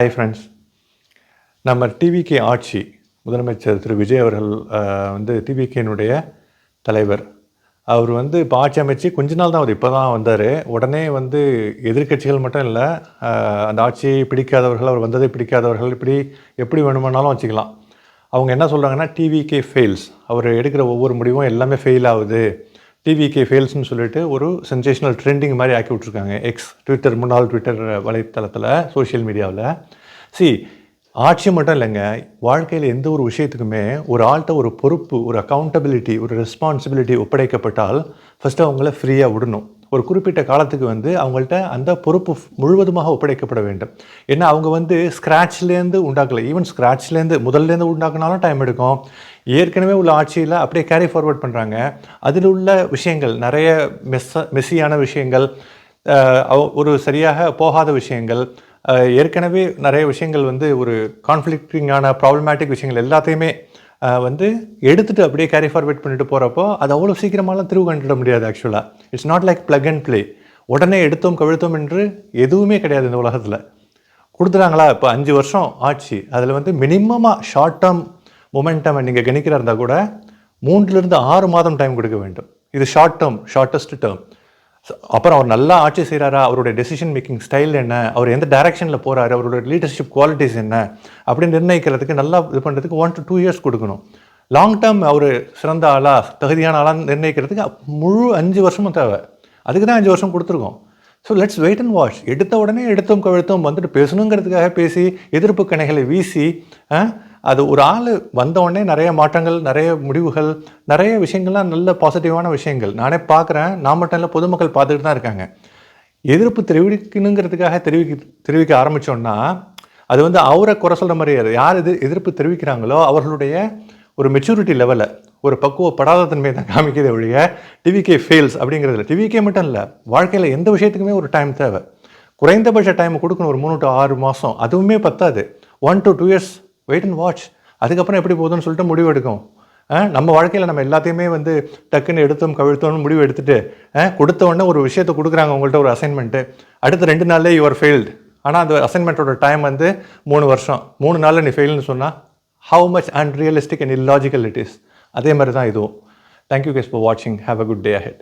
Hi friends, நம்ம TVK ஆட்சி முதலமைச்சர் திரு விஜய் அவர்கள் வந்து டிவிகேனுடைய தலைவர். அவர் வந்து இப்போ ஆட்சி அமைச்சு கொஞ்ச நாள் தான் இப்போ தான் வந்தார். உடனே வந்து எதிர்க்கட்சிகள் மட்டும் இல்லை, அந்த ஆட்சியை பிடிக்காதவர்கள், அவர் வந்ததை பிடிக்காதவர்கள், இப்படி எப்படி வேணுமானாலும் வச்சுக்கலாம். அவங்க என்ன சொல்கிறாங்கன்னா, டிவிகே ஃபெயில்ஸ், அவர் எடுக்கிற ஒவ்வொரு முடிவும் எல்லாமே ஃபெயில் ஆகுது, டிவிகே ஃபெயில்ஸ்னு சொல்லிட்டு ஒரு சென்சேஷனல் ட்ரெண்டிங் மாதிரி ஆக்கி விட்ருக்காங்க. ட்விட்டர், முன்னாள் ட்விட்டர் வலைத்தளத்தில், சோஷியல் மீடியாவில். ஆட்சி மட்டும் இல்லைங்க, வாழ்க்கையில் எந்த ஒரு விஷயத்துக்குமே ஒரு ஆள்கிட்ட ஒரு பொறுப்பு, ஒரு அக்கௌண்டபிலிட்டி, ஒரு ரெஸ்பான்சிபிலிட்டி ஒப்படைக்கப்பட்டால் ஃபஸ்ட்டு அவங்கள ஃப்ரீயாக விடணும். ஒரு குறிப்பிட்ட காலத்துக்கு வந்து அவங்கள்ட்ட அந்த பொறுப்பு முழுவதுமாக ஒப்படைக்கப்பட வேண்டும். ஏன்னா அவங்க வந்து ஸ்க்ராட்ச்லேருந்து உண்டாக்கலை. ஈவன் ஸ்க்ராட்ச்லேருந்து முதல்லேருந்து உண்டாக்குனாலும் டைம் எடுக்கும். ஏற்கனவே உள்ள ஆட்சியில் அப்படியே கேரி ஃபார்வர்ட் பண்ணுறாங்க. அதில் உள்ள விஷயங்கள் நிறைய மெஸ்ஸியான விஷயங்கள், ஒரு சரியாக போகாத விஷயங்கள், ஏற்கனவே நிறைய விஷயங்கள் வந்து ஒரு கான்ஃப்ளிக்டிங்கான ப்ராப்ளமேட்டிக் விஷயங்கள் எல்லாத்தையுமே வந்து எடுத்துகிட்டு அப்படியே கேரி ஃபார்வேர்ட் பண்ணிட்டு போகிறப்போ அது அவ்வளோ சீக்கிரமாலாம் திருவு கண்டுட முடியாது. ஆக்சுவலாக it's not like plug and play. உடனே எடுத்தோம் கவிழ்த்தோம் என்று எதுவுமே கிடையாது இந்த உலகத்தில். கொடுத்துட்டாங்களா இப்போ 5 வருஷம் ஆட்சி, அதில் வந்து மினிமமாக ஷார்ட் டேர்ம் மொமெண்டம் நீங்கள் கணிக்கிறா இருந்தால் கூட 3லிருந்து 6 மாதம் டைம் கொடுக்க வேண்டும். இது ஷார்ட்டஸ்ட் டேர்ம். அப்புறம் அவர் நல்லா ஆட்சி செய்கிறாரா, அவருடைய டெசிஷன் மேக்கிங் ஸ்டைல் என்ன, அவர் எந்த டைரக்ஷனில் போகிறாரு, அவருடைய லீடர்ஷிப் குவாலிட்டிஸ் என்ன அப்படின்னு நிர்ணயிக்கிறதுக்கு, நல்லா இது பண்ணுறதுக்கு 1 to 2 years கொடுக்கணும். லாங் டேர்ம் அவர் சிறந்த ஆளா, தகுதியான ஆளான்னு நிர்ணயிக்கிறதுக்கு முழு 5 வருஷமும் தேவை. அதுக்கு தான் 5 வருஷம் கொடுத்துருக்கோம். So let's wait and watch. எடுத்த உடனே எடுத்தோம் கவிழ்த்தோம் வந்துட்டு பேசணுங்கிறதுக்காக பேசி எதிர்ப்பு கணைகளை வீசி, அது ஒரு ஆள் வந்தவுடனே நிறைய மாற்றங்கள், நிறைய முடிவுகள், நிறைய விஷயங்கள்லாம் நல்ல பாசிட்டிவான விஷயங்கள் நானே பார்க்குறேன். நான் மட்டும் இல்லை, பொதுமக்கள் பார்த்துட்டு தான் இருக்காங்க. எதிர்ப்பு தெரிவிக்கணுங்கிறதுக்காக தெரிவிக்க ஆரம்பித்தோன்னா அது வந்து அவரை குறை சொல்கிற மாதிரி. யார் எதிர்ப்பு தெரிவிக்கிறாங்களோ அவர்களுடைய ஒரு மெச்சூரிட்டி லெவலை, ஒரு பக்குவப்படாத தன்மையை தான் காமிக்கிறதே ஒழிய டிவிகே ஃபெயில்ஸ் அப்படிங்கிறதுல. டிவிகே மட்டும் இல்லை, வாழ்க்கையில் எந்த விஷயத்துக்குமே ஒரு டைம் தேவை. குறைந்தபட்ச டைம் கொடுக்கணும், ஒரு 3 to 6 மாதம். அதுவுமே பத்தாது. 1 to 2 years wait and watch. அதுக்கப்புறம் எப்படி போகுதுன்னு சொல்லிட்டு முடிவு எடுக்கும். நம்ம வாழ்க்கையில் நம்ம எல்லாத்தையுமே வந்து டக்குன்னு எடுத்தோம் கவிழ்த்தோம்னு முடிவு எடுத்துகிட்டு கொடுத்த உடனே ஒரு விஷயத்தை கொடுக்குறாங்க உங்கள்கிட்ட, ஒரு அசைன்மெண்ட்டு. அடுத்த 2 நாள்லேயே யுவர் ஃபெயில்டு. ஆனால் அந்த அசைன்மெண்ட்டோட டைம் வந்து 3 வருஷம். 3 நாளில் நீ ஃபெயில்னு சொன்னால் how much unrealistic and illogical it is. அதே மாதிரி தான் இதுவும். தேங்க்யூ கைஸ் ஃபார் வாட்சிங். Have a good day ahead.